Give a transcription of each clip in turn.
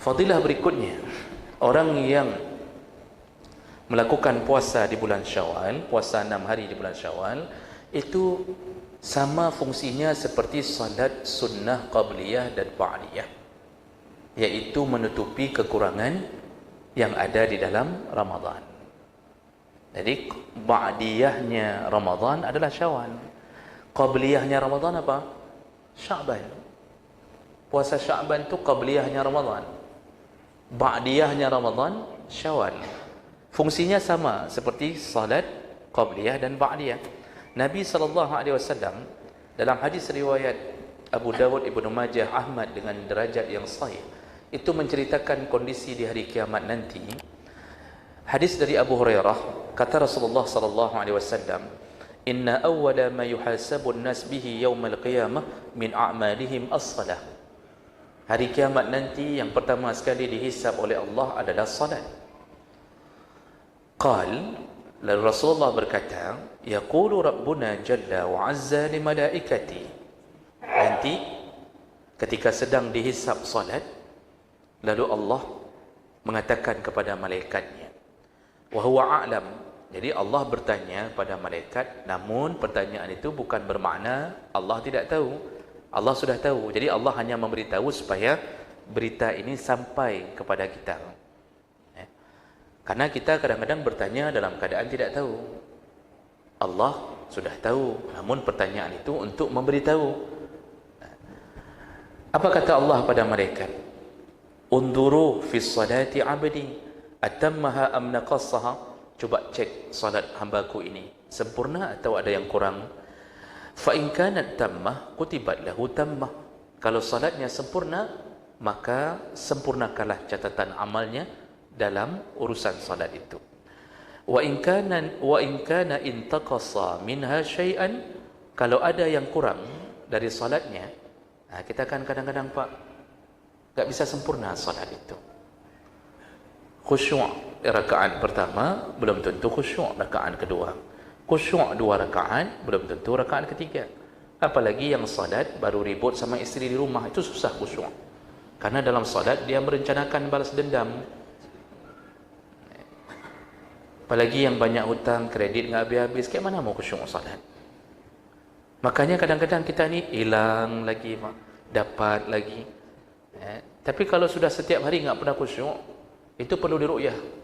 Fadilah berikutnya, orang yang melakukan puasa di bulan Syawal, puasa 6 hari di bulan Syawal, itu sama fungsinya seperti salat sunnah qabliyah dan ba'diyah, yaitu menutupi kekurangan yang ada di dalam Ramadan. Jadi ba'diyahnya Ramadan adalah Syawal, qabliyahnya Ramadan apa? Sya'ban. Puasa Sya'ban itu qabliyahnya Ramadan, ba'diyahnya Ramadan Syawal. Fungsinya sama seperti salat qabliyah dan ba'diyah. Nabi SAW dalam hadis riwayat Abu Dawud, Ibnu Majah, Ahmad dengan derajat yang sahih, itu menceritakan kondisi di hari kiamat nanti. Hadis dari Abu Hurairah, kata Rasulullah SAW, "Inna awwala ma yuhasabu an-nas bihi yaumal qiyamah min a'malihim as-salah." Hari kiamat nanti yang pertama sekali dihisab oleh Allah adalah salat. Qal, lalu Rasulullah berkata, yaqulu rabbuna jalla wa azza li malaikati. Nanti ketika sedang dihisab salat, lalu Allah mengatakan kepada malaikatnya, wa huwa a'lam. Jadi Allah bertanya pada malaikat, namun pertanyaan itu bukan bermakna Allah tidak tahu. Allah sudah tahu. Jadi Allah hanya memberitahu supaya berita ini sampai kepada kita. Karena kita kadang-kadang bertanya dalam keadaan tidak tahu. Allah sudah tahu, namun pertanyaan itu untuk memberitahu. Apa kata Allah pada malaikat? Unduru fi salati abdi atammaha am naqassaha. Coba cek salat hambaku ini sempurna atau ada yang kurang. Fa in kanat tammah kutibat lahu tammah. Kalau salatnya sempurna, maka sempurnakanlah catatan amalnya dalam urusan salat itu. Wa in kana intaqasa minha syai'an, kalau ada yang kurang dari salatnya, kita kan kadang-kadang Pak enggak bisa sempurna salat itu. Khusyuk rakaat pertama belum tentu khusyuk rakaat kedua. Khusyuk 2 rakaat belum tentu rakaat ketiga. Apalagi yang salat baru ribut sama isteri di rumah, itu susah khusyuk. Karena dalam salat dia merencanakan balas dendam. Apalagi yang banyak hutang, kredit enggak habis-habis, kayak mana mau khusyuk salat? Makanya kadang-kadang kita ni hilang lagi, dapat lagi. Tapi kalau sudah setiap hari enggak pernah khusyuk, itu perlu diruqyah.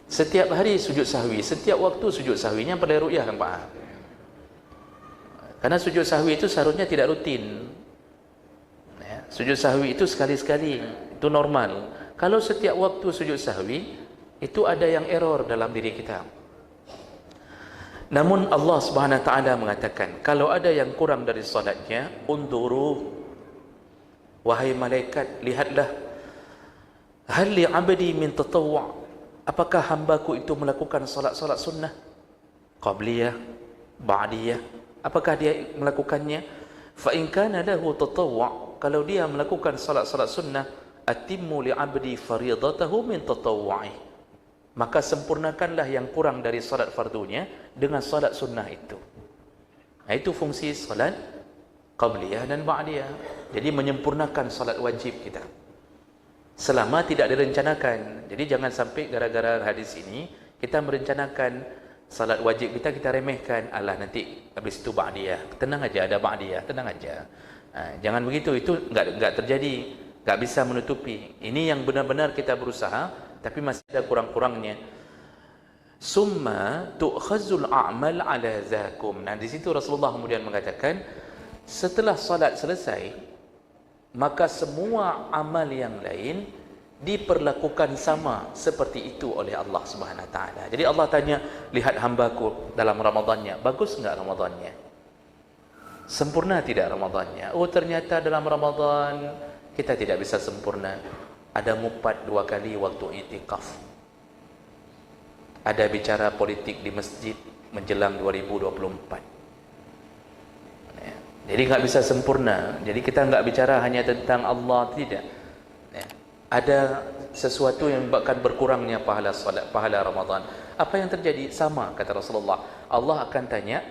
Setiap hari sujud sahwi, setiap waktu sujud sahwinya perlu ruqyah kan Pak? Karena sujud sahwi itu seharusnya tidak rutin. Sujud sahwi itu sekali-sekali, itu normal. Kalau setiap waktu sujud sahwi, itu ada yang error dalam diri kita. Namun Allah Subhanahu wa taala mengatakan, kalau ada yang kurang dari salatnya, unduru, wahai malaikat, lihatlah, hal li 'abdi min tatawwu', apakah hambaku itu melakukan salat-salat sunnah qabliyah, ba'diyah, apakah dia melakukannya? Fa in kana lahu tatawwu', kalau dia melakukan salat-salat sunnah, atimmu li 'abdi fardhatahu min tatawwu'i, maka sempurnakanlah yang kurang dari salat fardunya dengan salat sunnah itu. Itu fungsi salat qabliyah dan ba'diyah. Jadi menyempurnakan salat wajib kita selama tidak direncanakan. Jadi jangan sampai gara-gara hadis ini kita merencanakan salat wajib kita remehkan. Alah nanti habis itu ba'diyah, tenang aja, ada ba'diyah, tenang aja. Jangan begitu, itu enggak terjadi, enggak bisa menutupi. Ini yang benar-benar kita berusaha tapi masih ada kurang-kurangnya. Summa tu'khazul a'mal ala zakum. Nah, di situ Rasulullah kemudian mengatakan, setelah salat selesai, maka semua amal yang lain diperlakukan sama seperti itu oleh Allah Subhanahu wa taala. Jadi Allah tanya, lihat hambaku dalam Ramadannya, bagus enggak Ramadannya? Sempurna tidak Ramadannya? Oh, ternyata dalam Ramadan kita tidak bisa sempurna. Ada mupat 2 kali waktu itikaf. Ada bicara politik di masjid menjelang 2024. Jadi enggak bisa sempurna. Jadi kita enggak bicara hanya tentang Allah, tidak. Ada sesuatu yang menyebabkan berkurangnya pahala salat, pahala Ramadan. Apa yang terjadi? Sama kata Rasulullah. Allah akan tanya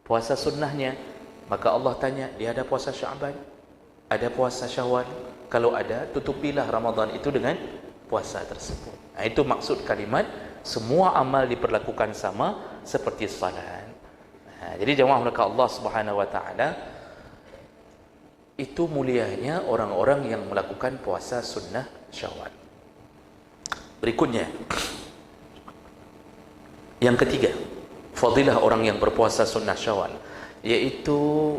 puasa sunnahnya. Maka Allah tanya, dia ada puasa Sya'ban, ada puasa Syawal. Kalau ada, tutupilah Ramadan itu dengan puasa tersebut. Itu maksud kalimat semua amal diperlakukan sama seperti salat. Jadi jemaah mereka Allah Subhanahu wa taala, itu mulianya orang-orang yang melakukan puasa sunnah Syawal. Berikutnya, yang ketiga, fadilah orang yang berpuasa sunnah Syawal, yaitu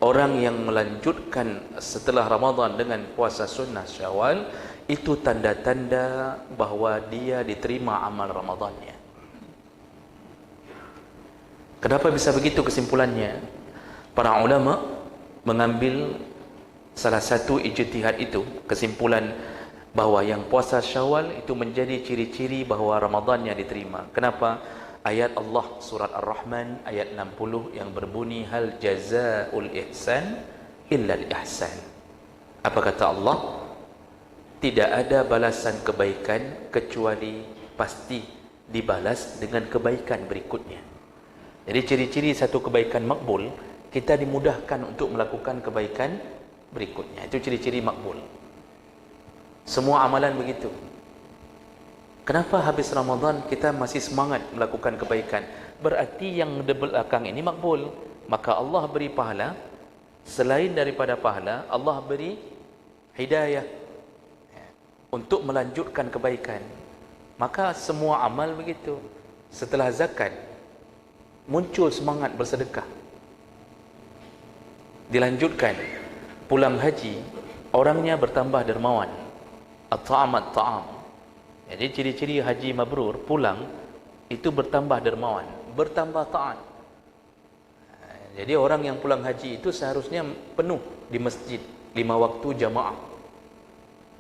orang yang melanjutkan setelah Ramadan dengan puasa sunnah Syawal, itu tanda-tanda bahawa dia diterima amal Ramadannya. Kenapa bisa begitu kesimpulannya? Para ulama mengambil salah satu ijtihad itu, kesimpulan bahawa yang puasa Syawal itu menjadi ciri-ciri bahawa Ramadannya diterima. Kenapa? Ayat Allah surat Ar-Rahman ayat 60 yang berbunyi hal jazaa'ul ihsan illa al-ihsan. Apa kata Allah? Tidak ada balasan kebaikan kecuali pasti dibalas dengan kebaikan berikutnya. Jadi ciri-ciri satu kebaikan makbul, kita dimudahkan untuk melakukan kebaikan berikutnya. Itu ciri-ciri makbul. Semua amalan begitu. Kenapa habis Ramadan kita masih semangat melakukan kebaikan? Berarti yang di belakang ini makbul. Maka Allah beri pahala. Selain daripada pahala, Allah beri hidayah untuk melanjutkan kebaikan. Maka semua amal begitu. Setelah zakat, muncul semangat bersedekah. Dilanjutkan, pulang haji, orangnya bertambah dermawan. At-ta'am at-ta'am. Jadi ciri-ciri haji mabrur, pulang, itu bertambah dermawan, bertambah taat. Jadi orang yang pulang haji itu seharusnya penuh di masjid, 5 waktu jamaah.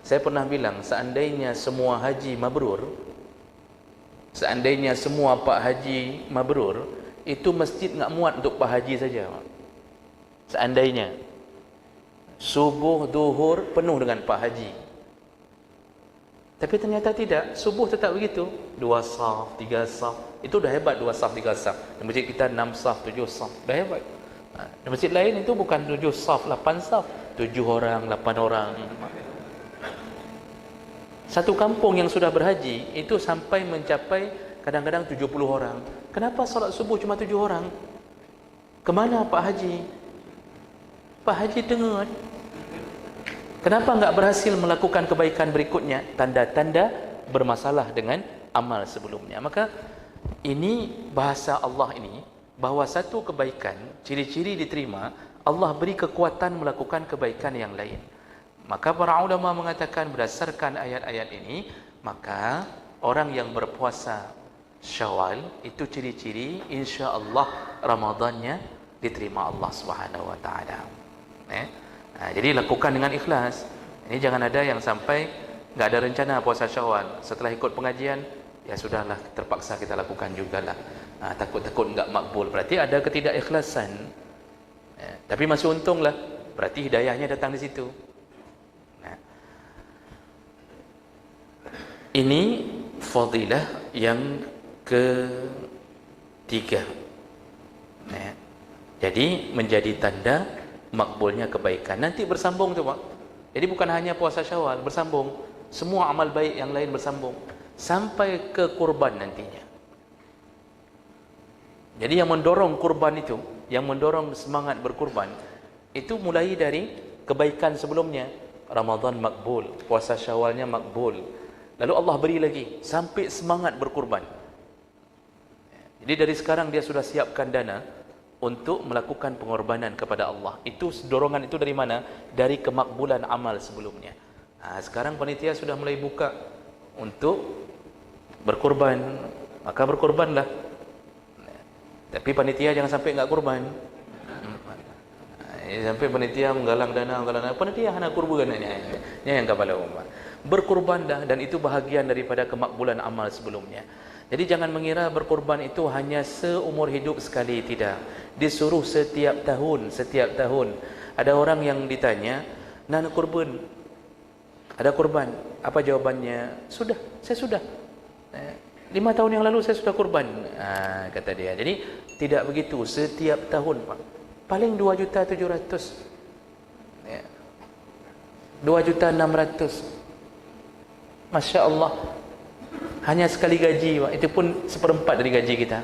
Saya pernah bilang, seandainya semua haji mabrur, seandainya semua pak haji mabrur, itu masjid nggak muat untuk pak haji saja. Seandainya subuh, duhur penuh dengan pak haji. Tapi ternyata tidak, subuh tetap begitu. 2 saf, 3 saf. Itu dah hebat 2 saf, 3 saf. Di masjid kita 6 saf, 7 saf. Dah hebat. Di masjid lain itu bukan 7 saf, 8 saf. 7 orang, 8 orang. Satu kampung yang sudah berhaji, itu sampai mencapai kadang-kadang 70 orang. Kenapa solat subuh cuma 7 orang? Kemana Pak Haji? Pak Haji dengar. Kenapa enggak berhasil melakukan kebaikan berikutnya? Tanda-tanda bermasalah dengan amal sebelumnya. Maka ini bahasa Allah ini, bahawa satu kebaikan, ciri-ciri diterima, Allah beri kekuatan melakukan kebaikan yang lain. Maka para ulama mengatakan berdasarkan ayat-ayat ini, maka orang yang berpuasa Syawal itu ciri-ciri insya-Allah Ramadannya diterima Allah Subhanahu wa taala. Jadi lakukan dengan ikhlas. Ini jangan ada yang sampai enggak ada rencana puasa Syawal, setelah ikut pengajian, ya sudahlah terpaksa kita lakukan jugalah. Takut-takut enggak makbul, berarti ada ketidakikhlasan. Tapi masih untunglah, berarti hidayahnya datang di situ. Ini fadilah yang ketiga. Jadi menjadi tanda makbulnya kebaikan. Nanti bersambung tu Pak. Jadi bukan hanya puasa Syawal, bersambung. Semua amal baik yang lain bersambung sampai ke kurban nantinya. Jadi yang mendorong kurban itu, yang mendorong semangat berkurban, itu mulai dari kebaikan sebelumnya. Ramadan makbul, puasa Syawalnya makbul. Lalu Allah beri lagi sampai semangat berkurban. Jadi dari sekarang dia sudah siapkan dana untuk melakukan pengorbanan kepada Allah. Itu dorongan itu dari mana? Dari kemakbulan amal sebelumnya. Sekarang panitia sudah mulai buka untuk berkorban, maka berkorbanlah. Tapi panitia jangan sampai enggak kurban. Sampai panitia menggalang dana, panitia hanya kurban ini yang kepala umat. Berkorbanlah, dan itu bahagian daripada kemakbulan amal sebelumnya. Jadi jangan mengira berkorban itu hanya seumur hidup sekali, tidak. Disuruh setiap tahun, setiap tahun. Ada orang yang ditanya, "Nak kurban? Ada kurban?" Apa jawabannya? "Sudah, saya sudah. 5 tahun yang lalu saya sudah kurban." Kata dia. Jadi tidak begitu setiap tahun, Pak. Paling 2.700.000. 2.600.000. Masya Allah. Hanya sekali gaji, Pak. Itu pun 1/4 dari gaji kita.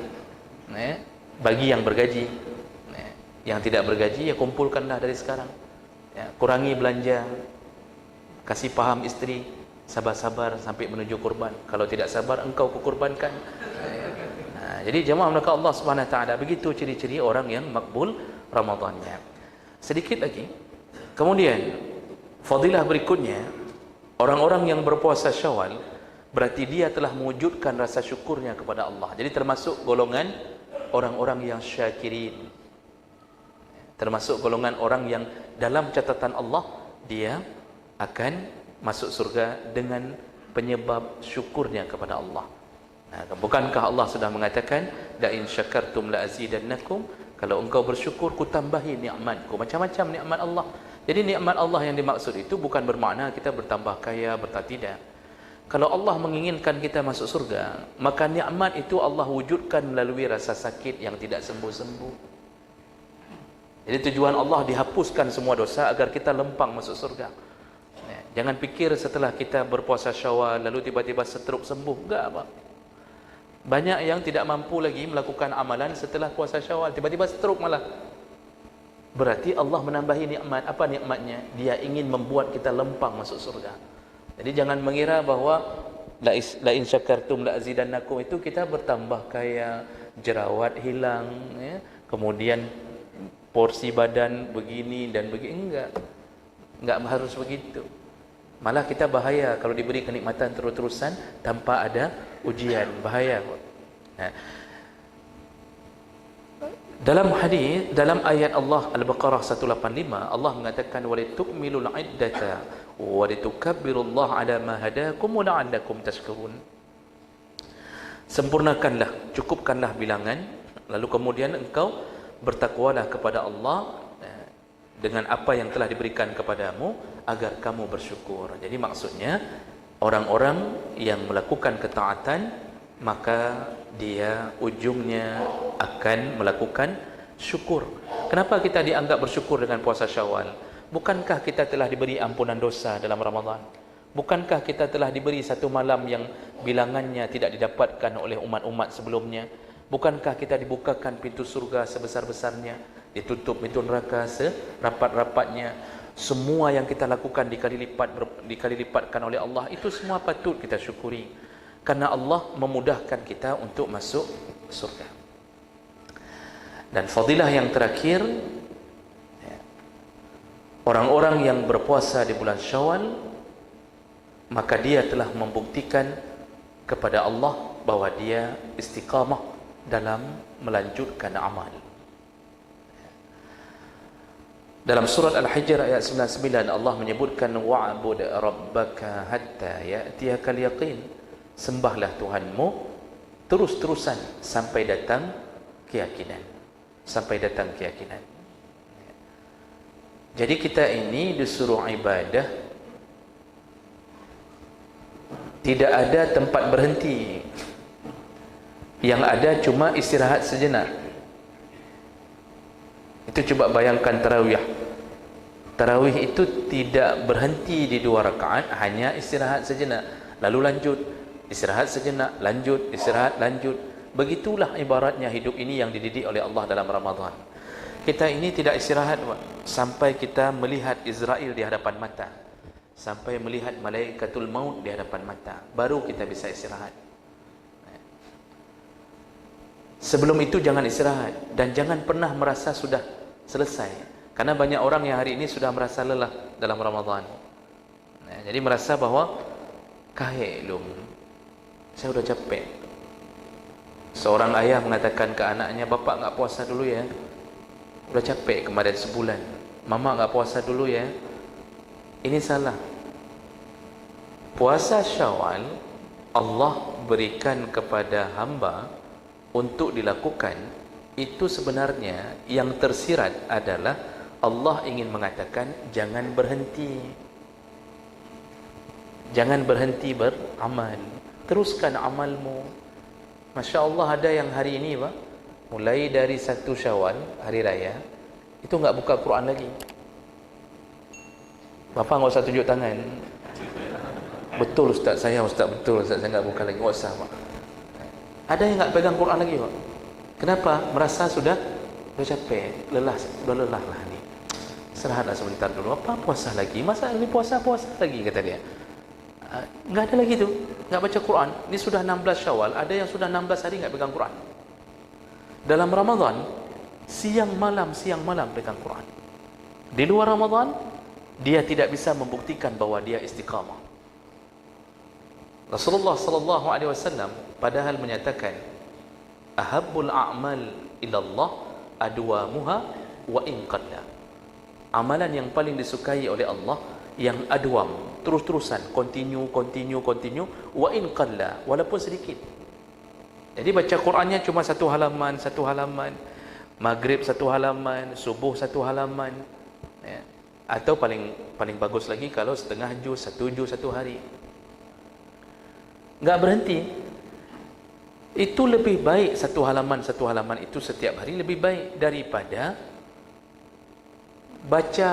Bagi yang bergaji. Yang tidak bergaji, ya kumpulkanlah dari sekarang. Kurangi belanja. Kasih paham isteri, sabar-sabar sampai menuju kurban. Kalau tidak sabar, engkau kukurbankan. Jadi jemaah maka Allah Subhanahu Wa Taala, begitu ciri-ciri orang yang makbul Ramadannya. Sedikit lagi. Kemudian fadilah berikutnya, orang-orang yang berpuasa Syawal berarti dia telah mewujudkan rasa syukurnya kepada Allah. Jadi termasuk golongan orang-orang yang syakirin. Termasuk golongan orang yang dalam catatan Allah dia akan masuk surga dengan penyebab syukurnya kepada Allah. Bukankah Allah sudah mengatakan, la in syakartum la azidannakum, kalau engkau bersyukur ku tambahi nikmatku. Macam-macam nikmat Allah. Jadi nikmat Allah yang dimaksud itu bukan bermakna kita bertambah kaya, tidak. Kalau Allah menginginkan kita masuk surga, maka nikmat itu Allah wujudkan melalui rasa sakit yang tidak sembuh-sembuh. Jadi tujuan Allah dihapuskan semua dosa agar kita lempang masuk surga. Jangan pikir setelah kita berpuasa Syawal lalu tiba-tiba stroke sembuh. Enggak, apa. Banyak yang tidak mampu lagi melakukan amalan setelah puasa Syawal, tiba-tiba stroke malah. Berarti Allah menambahi nikmat. Apa nikmatnya? Dia ingin membuat kita lempang masuk surga. Jadi jangan mengira bahwa la in syakartum la azidannakum itu kita bertambah kaya, jerawat hilang, kemudian porsi badan begini dan begini. Enggak harus begitu. Malah kita bahaya kalau diberi kenikmatan terus-terusan tanpa ada ujian, bahaya. Dalam hadis, dalam ayat Allah Al-Baqarah 185, Allah mengatakan walitukmilul iddata walitukabbirullaha ala ma hadakum wa la'allakum tashkurun. Sempurnakanlah, cukupkanlah bilangan, lalu kemudian engkau bertakwalah kepada Allah dengan apa yang telah diberikan kepadamu agar kamu bersyukur. Jadi maksudnya orang-orang yang melakukan ketaatan maka dia ujungnya akan melakukan syukur. Kenapa kita dianggap bersyukur dengan puasa Syawal? Bukankah kita telah diberi ampunan dosa dalam Ramadan? Bukankah kita telah diberi satu malam yang bilangannya tidak didapatkan oleh umat-umat sebelumnya? Bukankah kita dibukakan pintu surga sebesar-besarnya, ditutup pintu neraka serapat-rapatnya? Semua yang kita lakukan dikali lipatkan oleh Allah, itu semua patut kita syukuri, karena Allah memudahkan kita untuk masuk surga. Dan fadilah yang terakhir, orang-orang yang berpuasa di bulan Syawal, maka dia telah membuktikan kepada Allah bahwa dia istiqamah dalam melanjutkan amal. Dalam surat Al-Hijr ayat 99 Allah menyebutkan wa'bud rabbaka hatta ya'tiyakal yaqin. Sembahlah Tuhanmu terus-terusan sampai datang keyakinan. Sampai datang keyakinan. Jadi kita ini disuruh ibadah, tidak ada tempat berhenti. Yang ada cuma istirahat sejenak. Itu coba bayangkan tarawih. Tarawih itu tidak berhenti di 2 rakaat, hanya istirahat sejenak, lalu lanjut, istirahat sejenak, lanjut, istirahat, lanjut. Begitulah ibaratnya hidup ini yang dididik oleh Allah dalam Ramadan. Kita ini tidak istirahat sampai kita melihat Israel di hadapan mata, sampai melihat malaikatul maut di hadapan mata, baru kita bisa istirahat. Sebelum itu jangan istirahat, dan jangan pernah merasa sudah selesai, karena banyak orang yang hari ini sudah merasa lelah dalam Ramadan. Jadi merasa bahwa kahilum, saya sudah capek. Seorang ayah mengatakan ke anaknya, bapak enggak puasa dulu ya, sudah capek kemarin sebulan. Mama enggak puasa dulu ya. Ini salah. Puasa Syawal Allah berikan kepada hamba untuk dilakukan, itu sebenarnya yang tersirat adalah Allah ingin mengatakan jangan berhenti. Jangan berhenti beramal, teruskan amalmu. Masya Allah, ada yang hari ini Pak, mulai dari 1 Syawal hari raya itu enggak buka Quran lagi. Bapa enggak usah tunjuk tangan. Betul Ustaz, saya Ustaz, betul Ustaz, saya enggak buka lagi. Enggak usah, Pak. Ada yang enggak pegang Quran lagi, Pak. Kenapa? Merasa sudah capek, sudah lelah lah ni. Istirahatlah sebentar dulu. Apa puasa lagi? Masa ini puasa lagi, kata dia. Enggak ada lagi tu, enggak baca Quran. Ini sudah 16 Syawal, ada yang sudah 16 hari enggak pegang Quran. Dalam Ramadan, siang malam pegang Quran. Di luar Ramadan, dia tidak bisa membuktikan bahwa dia istiqamah. Rasulullah sallallahu alaihi wasallam padahal menyatakan, ahabbul a'mal ilallah adwamuha wa in qalla. Amalan yang paling disukai oleh Allah yang adwam, terus-terusan, continue wa in qalla, walaupun sedikit. Jadi baca Qurannya cuma satu halaman, maghrib satu halaman, subuh satu halaman, ya. Atau paling bagus lagi kalau setengah juz, satu hari. Enggak berhenti. Itu lebih baik satu halaman itu setiap hari, lebih baik daripada baca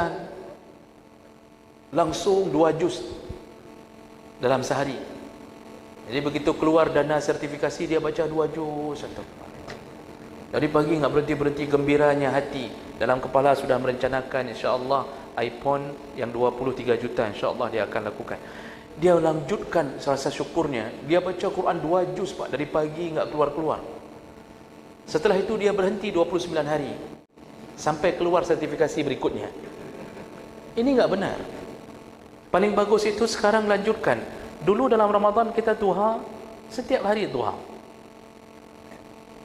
langsung 2 juz dalam sehari. Jadi begitu keluar dana sertifikasi, dia baca 2 juz satu. Dari pagi enggak berhenti gembiranya hati. Dalam kepala sudah merencanakan, insya-Allah iPhone yang 23 juta insya-Allah dia akan lakukan. Dia lanjutkan rasa syukurnya. Dia baca Quran 2 juz, Pak, dari pagi enggak keluar. Setelah itu dia berhenti 29 hari sampai keluar sertifikasi berikutnya. Ini enggak benar. Paling bagus itu sekarang lanjutkan. Dulu dalam Ramadan kita duha setiap hari duha.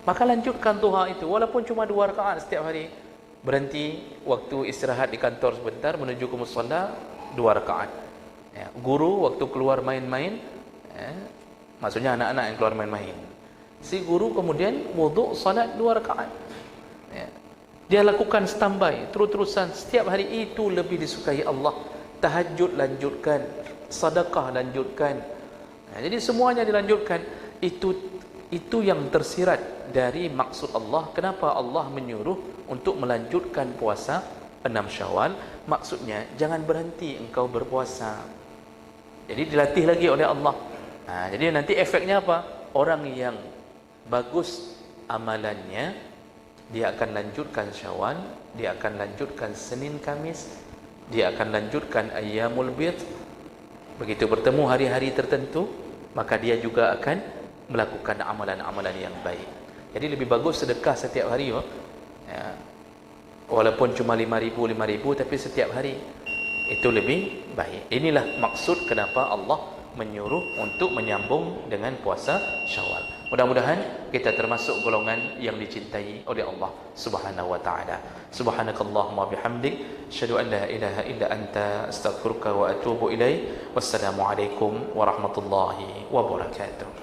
Maka lanjutkan duha itu walaupun cuma 2 rakaat setiap hari. Berhenti waktu istirahat di kantor sebentar menuju ke musalla 2 rakaat. Ya, guru waktu keluar main-main, ya, maksudnya anak-anak yang keluar main-main. Si guru kemudian wuduk salat 2 rakaat. Ya. Dia lakukan standby terus-terusan setiap hari, itu lebih disukai Allah. Tahajud lanjutkan, sedekah lanjutkan. Ya, jadi semuanya dilanjutkan. Itu yang tersirat dari maksud Allah. Kenapa Allah menyuruh untuk melanjutkan puasa 6 Syawal? Maksudnya jangan berhenti engkau berpuasa. Jadi dilatih lagi oleh Allah. Jadi nanti efeknya apa? Orang yang bagus amalannya, dia akan lanjutkan Syawal, dia akan lanjutkan Senin Kamis, dia akan lanjutkan Ayyamul Bid. Begitu bertemu hari-hari tertentu, maka dia juga akan melakukan amalan-amalan yang baik. Jadi lebih bagus sedekah setiap hari, ya. Walaupun cuma 5,000 tapi setiap hari itu lebih baik. Inilah maksud kenapa Allah menyuruh untuk menyambung dengan puasa Syawal. Mudah-mudahan kita termasuk golongan yang dicintai oleh Allah Subhanahu wa taala. Subhanakallahumma bihamdik, asyhadu an la ilaha illa anta, astaghfiruka wa atubu ilaik. Wassalamu alaikum warahmatullahi wabarakatuh.